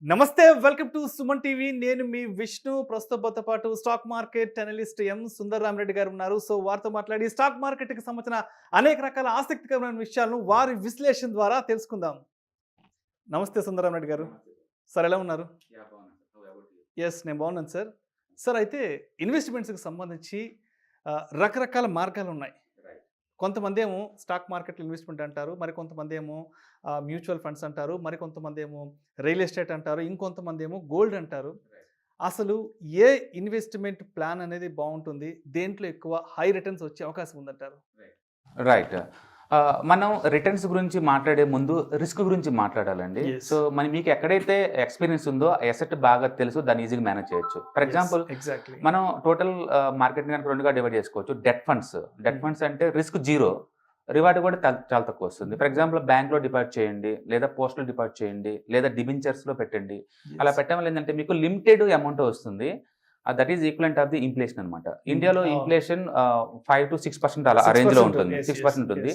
నమస్తే welcome to Suman TV. నేను మీ విష్ణు. ప్రస్తుతంతో పాటు స్టాక్ మార్కెట్ అనలిస్ట్ ఎం సుందర్ రామరెడ్డి గారు ఉన్నారు. సో వారితో మాట్లాడి స్టాక్ మార్కెట్కి సంబంధించిన అనేక రకాల ఆసక్తికరమైన విషయాలను వారి విశ్లేషణ ద్వారా తెలుసుకుందాం. నమస్తే సుందర్ రామరెడ్డి గారు. సార్ ఎలా ఉన్నారు? ఎస్, నేను బాగున్నాను సార్. సార్, అయితే ఇన్వెస్ట్మెంట్స్కి సంబంధించి రకరకాల మార్గాలు ఉన్నాయి. కొంతమంది ఏమో స్టాక్ మార్కెట్లో ఇన్వెస్ట్మెంట్ అంటారు, మరి కొంతమంది ఏమో మ్యూచువల్ ఫండ్స్ అంటారు, మరి కొంతమంది ఏమో రియల్ ఎస్టేట్ అంటారు, ఇంకొంతమంది ఏమో గోల్డ్ అంటారు. అసలు ఏ ఇన్వెస్ట్మెంట్ ప్లాన్ అనేది బాగుంటుంది, దేంట్లో ఎక్కువ హై రిటర్న్స్ వచ్చే అవకాశం ఉందంటారు? రైట్. మనం రిటర్న్స్ గురించి మాట్లాడే ముందు రిస్క్ గురించి మాట్లాడాలండి. Yes. సో మీకు ఎక్కడైతే ఎక్స్పీరియన్స్ ఉందో ఎసెట్ బాగా తెలుసు, దాన్ని ఈజీగా మేనేజ్ చేయొచ్చు. For example, exactly. మనం టోటల్ మార్కెట్ కనుక రెండుగా డివైడ్ చేసుకోవచ్చు. డెట్ ఫండ్స్ అంటే రిస్క్ జీరో, రివార్డ్ కూడా చాలా తక్కువ వస్తుంది. ఫర్ ఎగ్జాంపుల్, బ్యాంక్లో డిపాజిట్ చేయండి, లేదా పోస్టల్ డిపాజిట్ చేయండి, లేదా డిబెంచర్స్లో పెట్టండి. అలా పెట్టడం వల్ల ఏంటంటే మీకు లిమిటెడ్ అమౌంట్ వస్తుంది. That is equivalent of the inflation అనమాట. ఇండియాలో ఇన్ఫ్లేషన్ 5 to 6% అలా రేంజ్ లో ఉంటుంది. 6% ఉంటుంది.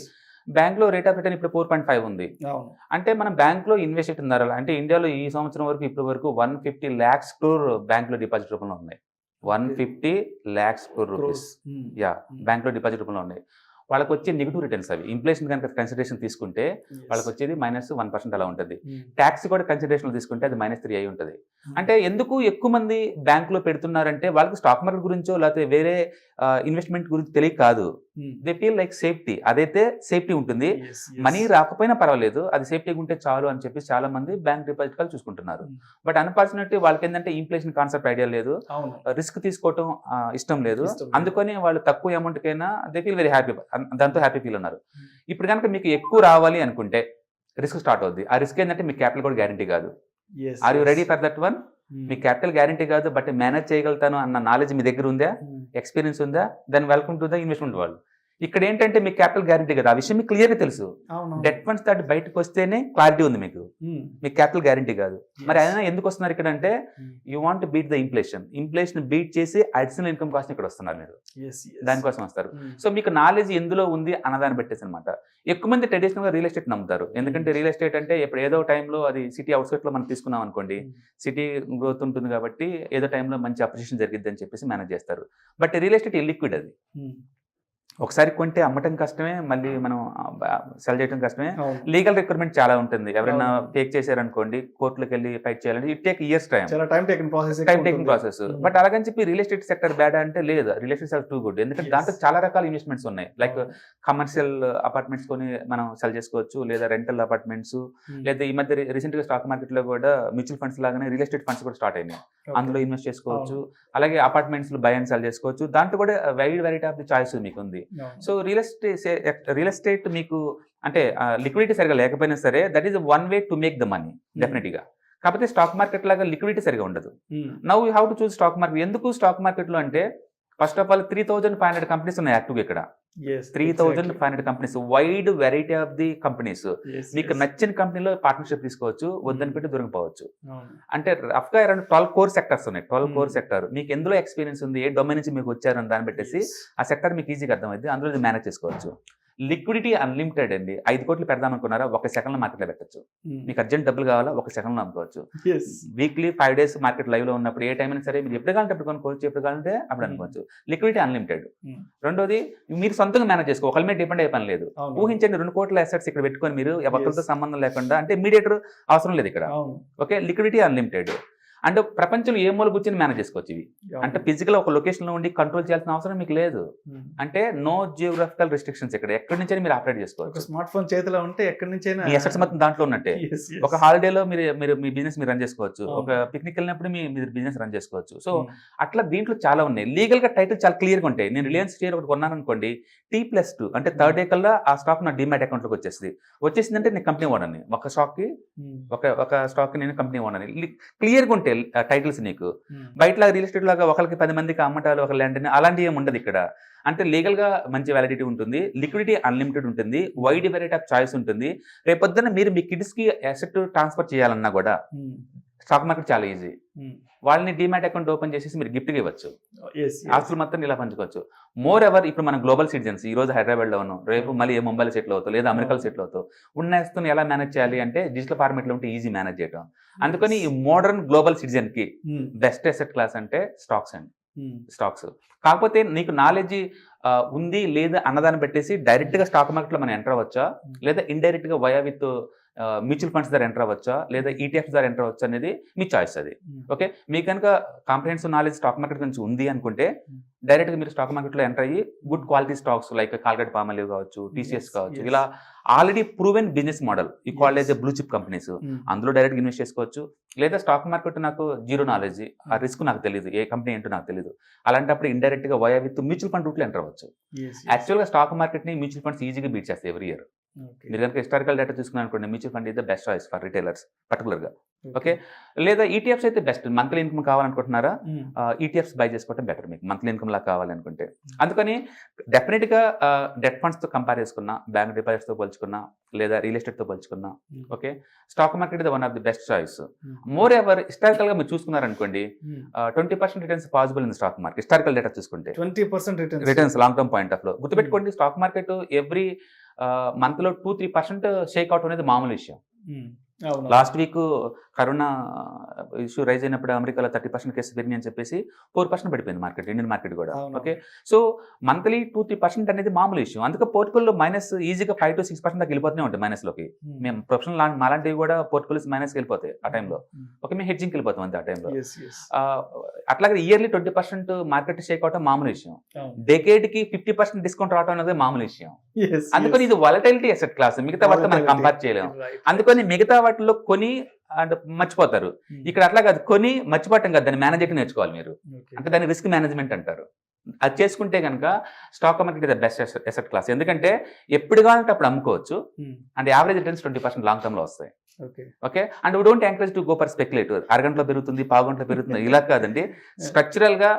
బ్యాంక్ లో రేట్ ఆఫ్ రిటర్న్ ఇప్పుడు 4.5 ఉంది. అంటే మనం బ్యాంక్ లో ఇన్వెస్ట్ చేస్తున్నారు. అంటే ఇండియాలో ఈ సంవత్సరం వరకు ఇప్పటి వరకు 150 lakhs crore బ్యాంక్ లో డిపాజిట్ రూపంలో ఉన్నాయి. 150 lakhs crore రూపీస్ బ్యాంక్ లో డిపాజిట్ రూపంలో ఉన్నాయి. వాళ్ళకి వచ్చే నెగిటివ్ రిటర్న్స్ అవి. ఇన్ఫ్లేషన్ కనుక కన్సిడరేషన్ తీసుకుంటే వాళ్ళకి వచ్చేది -1% అలా ఉంటుంది. ట్యాక్స్ కూడా కన్సిడరేషన్ తీసుకుంటే అది -3 అయి ఉంటుంది. అంటే ఎందుకు ఎక్కువ మంది బ్యాంకులో పెడుతున్నారంటే వాళ్ళకి స్టాక్ మార్కెట్ గురించో లేకపోతే వేరే ఇన్వెస్ట్మెంట్ గురించి తెలియక కాదు. They feel like safety. అదైతే సేఫ్టీ ఉంటుంది, మనీ రాకపోయినా పర్వాలేదు, అది సేఫ్టీగా ఉంటే చాలు అని చెప్పి చాలా మంది బ్యాంక్ డిపాజిట్ కాల్ చూసుకుంటున్నారు. బట్ అన్ఫార్చునేట్లీ వాళ్ళకి ఏంటంటే ఇన్ఫ్లేషన్ కాన్సెప్ట్ ఐడియా లేదు, రిస్క్ తీసుకోవటం ఇష్టం లేదు. అందుకని వాళ్ళు తక్కువ అమౌంట్ కైనా దే ఫీల్ వెరీ హ్యాపీ, దాంతో హ్యాపీ ఫీల్ ఉన్నారు. ఇప్పుడు కనుక మీకు ఎక్కువ రావాలి అనుకుంటే రిస్క్ స్టార్ట్ అవుద్ది. ఆ రిస్క్ ఏంటంటే మీ క్యాపిటల్ కూడా గ్యారంటీ కాదు. Are you ready for that one? మీ క్యాపిటల్ గ్యారంటీ కాదు, బట్ మేనేజ్ చేయగలుగుతాను అన్న నాలెడ్జ్ మీ దగ్గర ఉందా, ఎక్స్పీరియన్స్ ఉందా, then welcome to the investment world. ఇక్కడ ఏంటంటే మీకు క్యాపిటల్ గ్యారంటీ కదా, ఆ విషయం మీకు క్లియర్గా తెలుసు. డెట్ ఫండ్స్ దాటి బయటకు వస్తేనే క్లారిటీ ఉంది మీకు క్యాపిటల్ గ్యారంటీ కాదు. మరి అయినా ఎందుకు వస్తున్నారు ఇక్కడ అంటే you want to beat the inflation beat చేసి అడిషనల్ ఇన్కమ్ కాస్ట్ ఇక్కడ వస్తున్నారు మీరు, దానికోసం వస్తారు. సో మీకు నాలెడ్జ్ ఎందులో ఉంది అన్నదాన్ని పెట్టేసి అనమాట. ఎక్కువ మంది ట్రెడిషనల్ గా రియల్ ఎస్టేట్ నమ్ముతారు. ఎందుకంటే రియల్ ఎస్టేట్ అంటే ఇప్పుడు ఏదో టైంలో అది సిటీ అవుట్స్కట్ లో మనం తీసుకున్నాం అనుకోండి, సిటీ గ్రోత్ ఉంటుంది కాబట్టి ఏదో టైంలో మంచి అప్రిషియేషన్ జరిగిద్ది అని చెప్పేసి మేనేజ్ చేస్తారు. బట్ రియల్ ఎస్టేట్ లిక్విడ్, అది ఒకసారి కొంటే అమ్మటం కష్టమే, మళ్ళీ మనం సెల్ చేయడం కష్టమే. లీగల్ రిక్వైర్మెంట్ చాలా ఉంటుంది. ఎవరైనా ఫేక్ చేశారనుకోండి, కోర్టులకు వెళ్ళి ఫైట్ చేయాలంటే it take years time taking process. But అలాగని చెప్పి రియల్ ఎస్టేట్ సెక్టర్ బ్యాడ్ అంటే లేదు, real estate sector too good. ఎందుకంటే దాంట్లో చాలా రకాల ఇన్వెస్ట్మెంట్స్ ఉన్నాయి. లైక్ కమర్షియల్ అపార్ట్మెంట్స్ కొని మనం సెల్ చేసుకోవచ్చు, లేదా రెంటల్ అపార్ట్మెంట్స్, లేదా ఈ మధ్య రీసెంట్ గా స్టాక్ మార్కెట్ లో కూడా మ్యూచువల్ ఫండ్స్ లాగానే రియల్ ఎస్టేట్ ఫండ్స్ కూడా స్టార్ట్ అయినాయి. అందులో ఇన్వెస్ట్ చేసుకోవచ్చు. అలాగే అపార్ట్మెంట్స్ లో బై అండ్ సెల్ చేసుకోవచ్చు. దాంట్లో కూడా wide variety of the choice మీకు ఉంది. సో రియల్ ఎస్టేట్ మీకు అంటే లిక్విడిటీ సరిగా లేకపోయినా సరే that is one way to make the money definite గా. కాకపోతే స్టాక్ మార్కెట్ లాగా లిక్విడిటీ సరిగా ఉండదు. Now you have to choose stock market. ఎందుకు స్టాక్ మార్కెట్ లో అంటే ఫస్ట్ ఆఫ్ ఆల్ 3,500 కంపెనీస్ ఉన్నాయి యాక్టివ్ ఇక్కడ. 3,500 companies, wide variety of the companies. మీకు నచ్చిన కంపెనీలో పార్ట్నర్షిప్ తీసుకోవచ్చు, వద్దని పెట్టి దొరికిపోవచ్చు. అంటే రఫ్ గా అరౌండ్ 12 కోర్ సెక్టర్స్ ఉన్నాయి. 12 కోర్ సెక్టర్ మీకు ఎందులో ఎక్స్పీరియన్స్ ఉంది, ఏ డొమైన్ నుంచి మీకు వచ్చారని దాన్ని పెట్టేసి ఆ సెక్టర్ మీకు ఈజీగా అర్థమైంది, అందులో మేనేజ్ చేసుకోవచ్చు. లిక్విడిటీ అన్లిమిటెడ్ అండి. 5 కోట్లు పెడదాం అనుకున్నారా, 1 సెకండ్ లో మార్కెట్లో పెట్టచ్చు. మీకు అర్జెంట్ డబ్బులు కావాలా, 1 సెకండ్ లో అమ్ముకోవచ్చు. వీక్లీ 5 days మార్కెట్ లైవ్ లో ఉన్నప్పుడు ఏ టైం అయినా సరే మీరు ఎప్పుడు కావాలంటే అప్పుడు కొనుక్కోవచ్చు, ఎప్పుడు కావాలంటే అప్పుడు అనుకోవచ్చు. Liquidity unlimited. రెండోది మీరు సొంతంగా మేనేజ్ చేసుకో, ఒకరి మీద డిపెండ్ అయ్యే పని లేదు. ఊహించండి 2 కోట్ల అసెట్స్ ఇక్కడ పెట్టుకొని మీరు ఎవరితో సంబంధం లేకుండా, అంటే మీడియేటర్ అవసరం లేదు ఇక్కడ. Okay, liquidity unlimited. అంటే ప్రపంచంలో ఏ మూల కూర్చొని మేనేజ్ చేసుకోవచ్చు ఇవి. అంటే ఫిజికల్ ఒక లొకేషన్ లో ఉండి కంట్రోల్ చేయాల్సిన అవసరం మీకు లేదు. అంటే నో జియోగ్రఫికల్ రిస్ట్రిక్షన్స్. ఇక్కడ ఎక్కడి నుంచి మీరు ఆపరేట్ చేసుకోవచ్చు. స్మార్ట్ ఫోన్ చేతిలో ఉంటే ఎక్కడి నుంచి మీ అసెట్స్ మొత్తం దాంట్లో ఉన్నట్టే. ఒక హాలిడేలో మీరు మీ బిజినెస్ మీరు రన్ చేసుకోవచ్చు, ఒక పిక్నిక్ వెళ్ళినప్పుడు మీరు బిజినెస్ రన్ చేసుకోవచ్చు. సో అట్లా దీంట్లో చాలా ఉన్నాయి. లీగల్ గా టైటిల్ చాలా క్లియర్ గా ఉంటాయి. నేను రిలయన్స్ షేర్ ఒకటి కొన్నాను అనుకోండి, T+2 అంటే థర్డ్ డే కల్లా ఆ స్టాక్ నా డిమాట్ అకౌంట్ లోకి వచ్చేసిందంటే నేను కంపెనీ ఓనర్ని. ఒక స్టాక్ నేను కంపెనీ ఓనర్ని. క్లియర్ గా ఉంటాయి టైటిల్స్ నీకు. బయట రియల్ ఎస్టేట్ లాగా ఒకరికి 10 మందికి అమ్మటాలు, ఒక ల్యాండ్ అలాంటివి ఏమి ఉండదు ఇక్కడ. అంటే లీగల్ గా మంచి వ్యాలిడిటీ ఉంటుంది, లిక్విడిటీ అన్లిమిటెడ్ ఉంటుంది, వైడ్ వెరైటీ ఆఫ్ చాయిస్ ఉంటుంది. రేపొద్దున మీరు మీ కిడ్స్ కి అసెట్ ట్రాన్స్ఫర్ చేయాలన్నా కూడా స్టాక్ మార్కెట్ చాలా ఈజీ. వాళ్ళని డీమ్యాట్ అకౌంట్ ఓపెన్ చేసేసి మీరు గిఫ్ట్గా ఇవ్వచ్చు, ఆస్తులు మొత్తం ఇలా పంచుకోవచ్చు. మోర్ ఎవర్ ఇప్పుడు మనం గ్లోబల్ సిటిజన్స్, ఈ రోజు హైదరాబాద్లో ఉన్నాం, రేపు మళ్ళీ ఏ ముంబైలో సెటిల్ అవుతావు లేదా అమెరికాలో సెటిల్ అవుతావు. ఉన్న ఆస్తులను ఎలా మేనేజ్ చేయాలి అంటే డిజిటల్ ఫార్మేట్లో ఉంటే ఈజీ మేనేజ్ చేయడం. అందుకని ఈ మోడర్న్ గ్లోబల్ సిటిజన్ కి బెస్ట్ అసెట్ క్లాస్ అంటే స్టాక్స్ అండి. స్టాక్స్ కాకపోతే నీకు నాలెడ్జ్ ఉంది లేదా అన్నదాన్ని పెట్టేసి డైరెక్ట్ గా స్టాక్ మార్కెట్ లో మనం ఎంటర్ అవ్వచ్చా, లేదా ఇండైరెక్ట్ గా వయా విత్ మ్యూచువల్ ఫండ్స్ ద్వారా ఎంటర్ అవ్వచ్చా, లేదా ఈటీఎఫ్స్ ద్వారా ఎంటర్ అవ్వచ్చా అనేది మీ చాయిస్. అది ఓకే. మీకు కనుక కాంప్రహెన్సివ్ నాలెడ్జ్ స్టాక్ మార్కెట్ గురించి ఉంది అనుకుంటే డైరెక్ట్ గా మీరు స్టాక్ మార్కెట్ లో ఎంటర్ అయ్యి good quality stocks like Colgate Palmolive కావచ్చు, టీసీఎస్ కావచ్చు, ఇలా ఆల్రెడీ ప్రూవెన్ బిజినెస్ మోడల్ ఈ కాలేజ్ బ్లూ చిప్ కంపెనీస్, అందులో డైరెక్ట్ ఇన్వెస్ట్ చేసుకోవచ్చు. లేదా స్టాక్ మార్కెట్ నాకు జీరో నాలెడ్జ్, ఆ రిస్క్ నాకు తెలియదు, ఏ కంపెనీ ఏంటో నాకు తెలియదు, అలాంటప్పుడు ఇండైరెక్ట్ గా via with mutual fund route లో ఎంటర్ అవ్వచ్చు. యాక్చువల్ గా స్టాక్ మార్కెట్ ని మ్యూచువల్ ఫండ్స్ ఈజీగా బీట్ చేస్తాయి ఎవ్రీ ఇయర్. మీరు కనుక హిస్టారికల్ డేటా చూసుకున్నారు అనుకోండి, mutual fund is the best choice for retailers particular గా. ఓకే. లేదా ఈటీఎఫ్స్ అయితే బెస్ట్. మంత్లీ ఇన్కమ్ కావాలనుకుంటున్నారా, ఈటీఎఫ్స్ బై చేసుకోవడం బెటర్ మీకు మంత్లీ ఇన్కమ్ లా కావాలనుకుంటే. అందుకని డెఫినెట్ గా డెట్ ఫండ్స్ తో కంపేర్ చేసుకున్నా, బ్యాంక్ డిపాజిట్స్ తో పోల్చుకున్నా, లేదా రియల్ ఎస్టేట్ తో పోల్చుకున్నా, okay, stock market is one of the best choice. More ever historical గా మీరు చూసుకున్నారనుకోండి, 20% returns possible in stock market. Historical data చూసుకుంటే 20% returns long term point of లో గుర్తుపెట్టుకోండి. స్టాక్ మార్కెట్ ఎవ్రీ మంత్ లో 2-3% షేక్ అవుట్ అనేది మామూలు విషయం. Last week corona issue rise అయినప్పుడు అమెరికాలో 30% కేసు పెరిగింది అని చెప్పేసి 4% పడిపోయింది మార్కెట్, ఇండియన్ మార్కెట్ కూడా. ఓకే. సో మంత్లీ 2-3% అనేది మామూలు విషయం. అందుకే పోర్ట్ఫోలియో మైనస్ ఈజీగా 5-6% దాకా వెళ్ళిపోతూనే ఉంటాయి మైనస్ లోకి. మేము ప్రొఫెషనల్ మాలాంటివి కూడా పోర్ట్ఫోలియోస్ మైనస్ వెళ్ళిపోతాయి ఆ టైంలో. ఓకే, మేము హెడ్జింగ్కి వెళ్ళిపోతాం అంతే ఆ టైంలో. అట్లాగే ఇయర్లీ 20% మార్కెట్ షేక్ అవటం మామూలు విషయం. డెకేడ్ కి 50% డిస్కౌంట్ రావడం అనేది మామూలు విషయం. అందుకని ఇది వాలటైలిటీ అసెట్ క్లాస్, మిగతా వాటితో మనం కంపేర్ చేయలేము. అందుకని మిగతా వాటిలో కొని అంటే మర్చిపోతారు. ఇక్కడ అట్లా కాదు, కొని మర్చిపోవటం కాదు, దాన్ని మేనేజ్ చేయడం నేర్చుకోవాలి మీరు. అంటే దాన్ని రిస్క్ మేనేజ్మెంట్ అంటారు. అది చేసుకుంటే కనుక stock market is the best asset class. ఎందుకంటే ఎప్పుడు కావాలంటే అప్పుడు అమ్ముకోవచ్చు, and average returns 20% long term లో వస్తాయి. Okay. And we don't encourage to go for speculative, అరగంటలో పెరుగుతుంది, పావుగంటలో పెరుగుతుంది, ఇలా కాదండి. స్ట్రక్చరల్ గా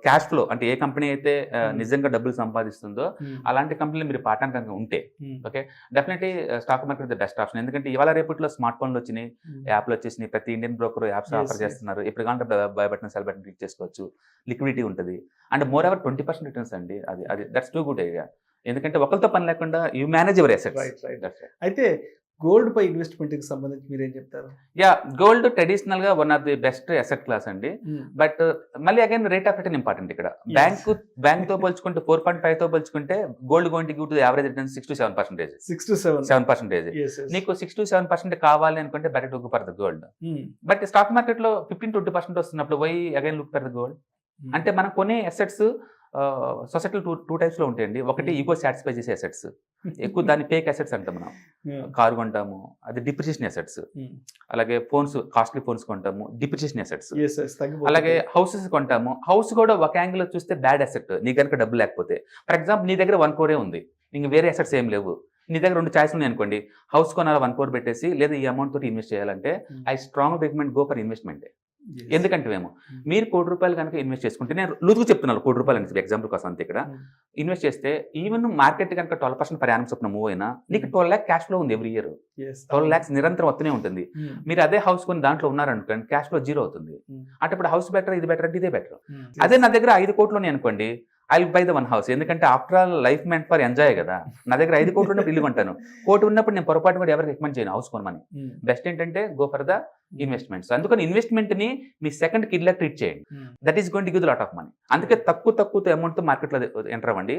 క్యాష్ ఫ్లో అంటే ఏ కంపెనీ అయితే నిజంగా డబ్బులు సంపాదిస్తుందో అలాంటి కంపెనీలు మీరు పాఠానికి ఉంటే okay, definitely stock market the best option. ఎందుకంటే ఇవాళ రేపట్లో స్మార్ట్ ఫోన్లు వచ్చినాయి, యాప్లు వచ్చేసినాయి, ప్రతి ఇండియన్ బ్రోకర్ యాప్స్ ఆఫర్ చేస్తున్నారు. ఎప్పుడు కావాలంటే by button cell button click చేసుకోవచ్చు, లిక్విడిటీ ఉంటుంది, అండ్ మోర్ ఎవర్ 20% రిటర్న్స్ అండి. అది దట్స్ టూ గుడ్ ఐడియా. ఎందుకంటే ఒకరితో పని లేకుండా యూ మేనేజ్ యువర్ అసెట్స్. అయితే గోల్డ్ పై ఇన్వెస్ట్మెంట్ కి సంబంధించి మీరేం చెప్తారు? గోల్డ్ ట్రెడిషనల్ గా one of the best asset class అండి. బట్ మళ్ళీ again rate of return important ఇక్కడ. బ్యాంక్ తో పోల్చుకుంటే 4.5 తో పోల్చుకుంటే gold going to give to average return 6-7%. 6-7%. నీకు 6-7% కావాలి అనుకుంటే better to go for the gold. But stock market లో 15-20% వస్తున్నప్పుడు why again look for the gold? అంటే మనం కొనే అసెట్స్ సొసైటీలో టూ టైప్స్ లో ఉంటాయండి. ఒకటి ఈగో సాటిస్ఫై చేసే అసెట్స్, ఎక్కువ దాన్ని ఫేక్ అసెట్స్ అంటాం మనం. కారు కొంటాము, అది డిప్రిసియేషన్ అసెట్స్. అలాగే ఫోన్స్, కాస్ట్లీ ఫోన్స్ కొంటాము, డిప్రిసియేషన్ అసెట్స్. అలాగే హౌసెస్ కొంటాము, హౌస్ కూడా ఒక యాంగిల్ చూస్తే బ్యాడ్ అసెట్. నీ కనుక డబ్బు లేకపోతే, ఫర్ ఎగ్జాంపుల్ నీ దగ్గర 1 crore ఉంది, ఇంక వేరే అసెట్స్ ఏం లేవు, నీ దగ్గర 2 చాయిస్లు ఉన్నాయి అనుకోండి, హౌస్ కొనాలి 1 crore పెట్టేసి, లేదా ఈ అమౌంట్ తోటి ఇన్వెస్ట్ చేయాలంటే I strong recommend go for investment. ఎందుకంటే మీరు 1 crore రూపాయలు కనుక ఇన్వెస్ట్ చేసుకుంటే, నేను లూజుగా చెప్తున్నాను 1 crore రూపాయలు అని ఎగ్జాంపుల్ కోసం అంతే, ఇక్కడ ఇన్వెస్ట్ చేస్తే ఈవెన్ మార్కెట్ కనుక 12% పర్ యానం చొప్పున మూవ్ అయినా నీకు 12 lakh క్యాష్ ఫ్లో ఉంది ఎవ్రీ ఇయర్. 12 lakhs నిరంతరం వస్తూనే ఉంటుంది. మీరు అదే హౌస్ కొని దాంట్లో ఉన్నారనుకోండి, క్యాష్ ఫ్లో 0 అవుతుంది. అంటే ఇప్పుడు హౌస్ బెటర్, ఇది బెటర్ అంటే ఇదే బెటర్. అదే నా దగ్గర 5 crore ఉన్నాయి అనుకోండి, I will buy the 1 house. ఎందుకంటే after all life meant for enjoy కదా. నా దగ్గర 5 crore ఉన్నప్పుడు ఇల్లు కొంటాను, 1 crore ఉన్నప్పుడు నేను పొరపాటు కూడా ఎవరికి రికమెండ్ చేయను హౌస్ కొనమని. బెస్ట్ ఏంటంటే గో ఫర్ ద ఇన్వెస్ట్మెంట్స్. అందుకని ఇన్వెస్ట్మెంట్ ని మీ సెకండ్ కిడ్ లా ట్రీట్ చేయండి. That is going to give the lot of money. అందుకే తక్కువ అమౌంట్ తో మార్కెట్ లో ఎంటర్ అవ్వండి.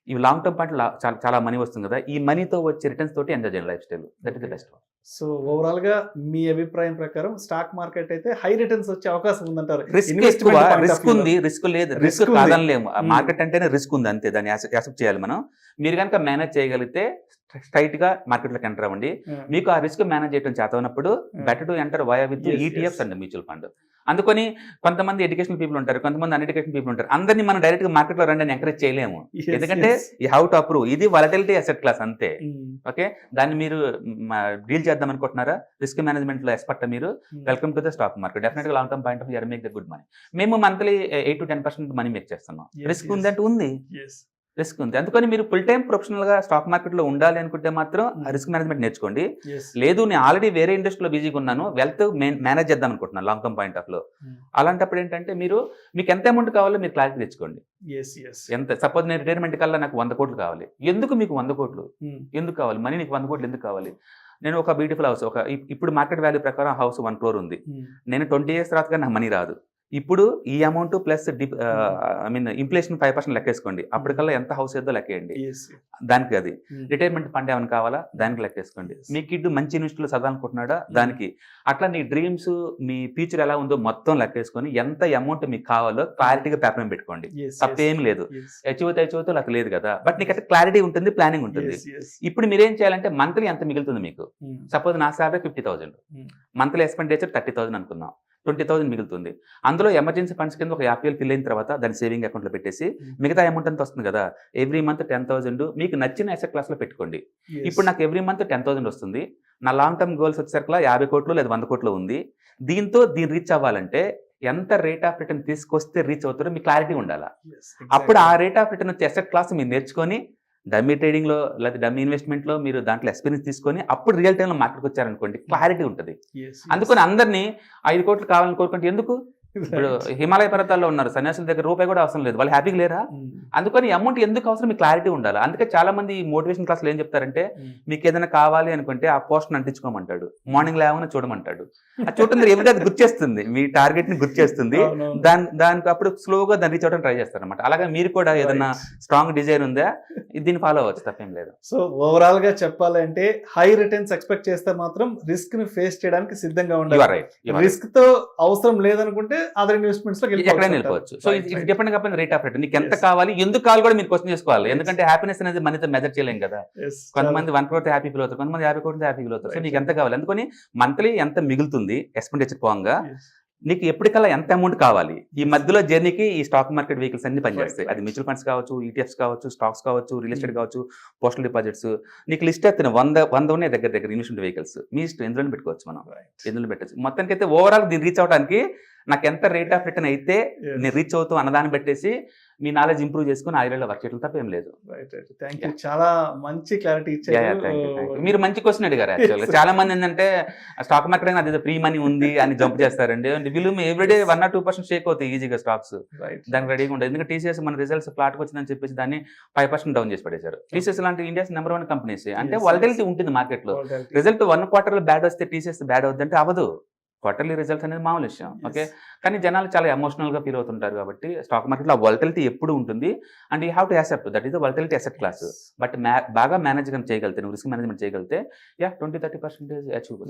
ఈ లాంగ్ టర్మ్ పాయింట్ చాలా మనీ వస్తుంది కదా, ఈ మనీతో వచ్చే రిటర్న్స్ తోటి ఎంజాయ్ చేయండి life style. That is the best one. So overall గా మీ అభిప్రాయం ప్రకారం స్టాక్ మార్కెట్ అయితే హై రిటర్న్స్ వచ్చే అవకాశం ఉందంటారు. రిస్క్ ఉంది, రిస్క్ లేదు, రిస్క్ కాదనలేము. మార్కెట్ అంటేనే రిస్క్ ఉంది అంతే, దాన్ని యాక్సెప్ట్ చేయాలి మనం. మీరు కనుక మేనేజ్ చేయగలిగితే స్ట్రైట్ గా మార్కెట్ లోకి ఎంటర్ అవ్వండి. మీకు ఆ రిస్క్ మేనేజ్ చేయడం చేత ఉన్నప్పుడు better to enter via with ETFs and mutual fund. అందుకని కొంతమంది ఎడ్యుకేషన్ పీపుల్ ఉంటారు, కొంతమంది అన్ఎడ్యుకేషన్ పీపుల్ ఉంటారు. అందరినీ మనం డైరెక్ట్ గా మార్కెట్ లో రండి అని ఎంకరేజ్ చేయలేము. ఎందుకంటే యూ హ్యావ్ టు అప్రూవ్. ఇది వాలటిలిటీ అసెట్ క్లాస్ అంతే. ఓకే, దాన్ని మీరు డీల్ చేద్దాం అనుకుంటున్నారా, రిస్క్ మేనేజ్మెంట్ లో ఎక్స్పర్ట్ మీరు, welcome to the stock market. Definite గా long term point of you make the good money. మేము మంత్లీ 8-10% మనీ మేక్ చేస్తున్నాం. రిస్క్ ఉందంటే ఉంది, రిస్క్ ఉంది. అందుకని మీరు ఫుల్ టైం ప్రొఫెషనల్ గా స్టాక్ మార్కెట్ లో ఉండాలి అనుకుంటే మాత్రం రిస్క్ మేనేజ్మెంట్ నేర్చుకోండి. లేదు నేను ఆల్రెడీ వేరే ఇండస్ట్రీలో బిజీగా ఉన్నాను, వెల్త్ మేనేజ్ చేద్దాం అనుకుంటున్నాను లాంగ్ టర్మ్ పాయింట్ ఆఫ్ లో, అలాంటప్పుడు ఏంటంటే మీకు ఎంత అమౌంట్ కావాలో మీరు క్లారిటీ తెచ్చుకోండి. ఎంత సపోజ్ నేను రిటైర్మెంట్ కల్లా నాకు 100 కోట్లు కావాలి. ఎందుకు మీకు 100 కోట్లు ఎందుకు కావాలి? మనీ నీకు 100 కోట్లు ఎందుకు కావాలి? నేను ఒక బ్యూటిఫుల్ హౌస్, ఇప్పుడు మార్కెట్ వాల్యూ ప్రకారం హౌస్ 1 crore ఉంది. నేను 20 years తర్వాత నాకు మనీ రాదు. ఇప్పుడు ఈ అమౌంట్ ప్లస్ ఇన్ఫ్లేషన్ 5% లెక్కేసుకోండి. అప్పటికల్లా ఎంత హౌస్ ఏదో లెక్కేయండి. దానికి అది రిటైర్మెంట్ ఫండ్ ఏమైనా కావాలా దానికి లెక్కేసుకోండి. మీ కిడ్ మంచి యూనివర్సిటీలో చదవాలనుకుంటున్నాడా దానికి, అట్లా నీ డ్రీమ్స్ మీ ఫ్యూచర్ ఎలా ఉందో మొత్తం లెక్కేసుకొని ఎంత అమౌంట్ మీకు కావాలో క్లారిటీగా పేపర్ మీద పెట్టుకోండి. తప్పేం లేదు. అచీవ్ అట్లా లేదు కదా, బట్ నీకు అయితే క్లారిటీ ఉంటుంది, ప్లానింగ్ ఉంటుంది. ఇప్పుడు మీరేం చేయాలంటే మంత్లీ ఎంత మిగులుతుంది మీకు? సపోజ్ నా సాలరీ 50,000, మంత్లీ ఎక్స్పెండిచర్ 30,000 అనుకుందాం, 20,000 మిగులుతుంది. అందులో ఎమర్జెన్సీ ఫండ్స్ కింద ఒక 50,000 ఫిల్ అయిన తర్వాత దాన్ని సేవింగ్ అకౌంట్లో పెట్టేసి మిగతా అమౌంట్ అంతా వస్తుంది కదా, ఎవ్రీ మంత్ 10,000 మీకు నచ్చిన అసెట్ క్లాస్లో పెట్టుకోండి. ఇప్పుడు నాకు ఎవ్రీ మంత్ 10,000 వస్తుంది. నా లాంగ్ టర్మ్ గోల్స్ వచ్చేసరికి 50 కోట్లు లేదా 100 కోట్లు ఉంది. దీన్ని రీచ్ అవ్వాలంటే ఎంత రేట్ ఆఫ్ రిటర్న్ తీసుకొస్తే రీచ్ అవుతారో మీకు క్లారిటీ ఉండాలా. అప్పుడు ఆ రేట్ ఆఫ్ రిటర్న్ వచ్చే అసెట్ క్లాస్ మీరు నేర్చుకొని డమ్మీ ట్రేడింగ్లో లేదా డమ్మీ ఇన్వెస్ట్మెంట్లో మీరు దాంట్లో ఎక్స్పీరియన్స్ తీసుకొని అప్పుడు రియల్ టైంలో మార్కెట్కి వచ్చారనుకోండి, క్లారిటీ ఉంటుంది. అందుకని అందరినీ 5 కోట్లు కావాలని కోరుకుంటే ఎందుకు? ఇప్పుడు హిమాలయ పర్వతాల్లో ఉన్నారు, సన్యాసుల దగ్గర రూపాయి కూడా అవసరం లేదు, వాళ్ళు హ్యాపీగా లేరా? అందుకని అమౌంట్ ఎందుకు అవసరం మీకు క్లారిటీ ఉండాలి. అందుకే చాలా మంది మోటివేషన్ క్లాసులు ఏం చెప్తారంటే, మీకు ఏదైనా కావాలి అనుకుంటే ఆ పోస్ట్ని అంటించుకోమంటాడు, మార్నింగ్ లేవని చూడమంటాడు. అది చూడటం ఏమిటో అది గుర్చేస్తుంది, మీ టార్గెట్ ని గుర్చేస్తుంది. దానికి అప్పుడు స్లోగా దాన్ని రీచ్ అవడం ట్రై చేస్తారు అనమాట. అలాగే మీరు కూడా ఏదైనా స్ట్రాంగ్ డిజైర్ ఉందా, దీన్ని ఫాలో అవ్వచ్చు, తప్పేం లేదు. సో ఓవరాల్ గా చెప్పాలంటే హై రిటర్న్స్ ఎక్స్పెక్ట్ చేస్తే మాత్రం రిస్క్ ని ఫేస్ చేయడానికి సిద్ధంగా ఉండాలి. రిస్క్ తో అవసరం లేదనుకుంటే అదర్ ఇన్వెస్ట్మెంట్స్ లో ఎక్కడైనా వెళ్ళిపోవచ్చు. సో ఇది డిపెండ్ కాకపోతే రేట్ ఆఫ్ రిటర్న్ నీకు ఎంత కావాలి, ఎందుకు కావాలి కూడా మీరు క్వశ్చన్ చేసుకోవాలి. ఎందుకంటే హ్యాపీనెస్ అనేది మనీతో మెజర్ చేయలేం కదా. కొంతమంది 1 crore హ్యాపీ ఫీల్ అవుతారు, కొంతమంది 50 కోట్లు హ్యాపీ ఫీల్ అవుతారు. సో నీకు ఎంత కావాలి, అందుకని మంత్లీ ఎంత మిగులుతుంది ఎక్స్పెండిచర్ పోగా, నీకు ఎప్పటికల్లా ఎంత అమౌంట్ కావాలి, ఈ మధ్యలో జర్నీకి ఈ స్టాక్ మార్కెట్ వెహికల్స్ అన్ని పనిచేస్తాయి. అది మ్యూచువల్ ఫండ్స్ కావచ్చు, ఈటీఎఫ్స్ కావచ్చు, స్టాక్స్ కావచ్చు, రియల్ ఎస్టేట్ కావచ్చు, పోస్టల్ డిపాజిట్స్. నీకు లిస్ట్ ఎత్తిన 100 ఉన్నాయి దగ్గర ఇన్వెస్ట్మెంట్ వెహికల్స్. మీ ఇష్టం ఎందులో పెట్టుకోవచ్చు, మనం ఎందులో పెట్టచ్చు. మొత్తానికి అయితే ఓవరాల్ దీన్ని రీచ్ అవడానికి నాకు ఎంత రేట్ ఆఫ్ రిటర్న్ అయితే నేను రీచ్ అవుతాం అన్నదాన్ని పెట్టేసి మీ నాలెడ్జ్ ఇంప్రూవ్ చేసుకుని ఆ ఏరియాలో వర్క్ చేయడం తప్ప ఏం లేదు. చాలా మంచి క్లారిటీ ఇచ్చారు. మీరు మంచి క్వశ్చన్ అడిగారు. యాక్చువల్గా చాలా మంది ఏంటంటే స్టాక్ మార్కెట్ అది ఫ్రీ మనీ ఉంది అని జంప్ చేస్తారండి. వీళ్ళు ఎవ్రీడే 1 or 2% షేక్ అవుతాయి ఈజీగా స్టాక్స్, దానికి రెడీగా ఉంటుంది. ఎందుకంటే టీసీఎస్ మన రిజల్ట్స్ ఫ్లాట్కి వచ్చిందని చెప్పేసి దాన్ని 5% డౌన్ చేసి పడేశారు. టీసీఎస్ లాంటి ఇండియాస్ నెంబర్ 1 కంపెనీస్. అంటే వాలటిలిటీ ఉంటుంది మార్కెట్ లో. రిజల్ట్ 1 quarter బ్యాడ్ వస్తే టీసీఎస్ బ్యాడ్ అవుతుంది అంటే అవ్వదు. క్వార్టర్లీ రిజల్ట్స్ అనేది మామూలు విషయం. ఓకే, కానీ జనాలు చాలా ఎమోషనల్గా ఫీల్ అవుతుంటారు కాబట్టి స్టాక్ మార్కెట్లో ఆ వాలటిలిటీ ఎప్పుడు ఉంటుంది. And you have to accept that is the volatility asset class. But బాగా మేనేజ్ చేయగలిగితే, నువ్వు రిస్క్ మేనేజ్మెంట్ చేయగలిగితే 20-30% అచీవ్.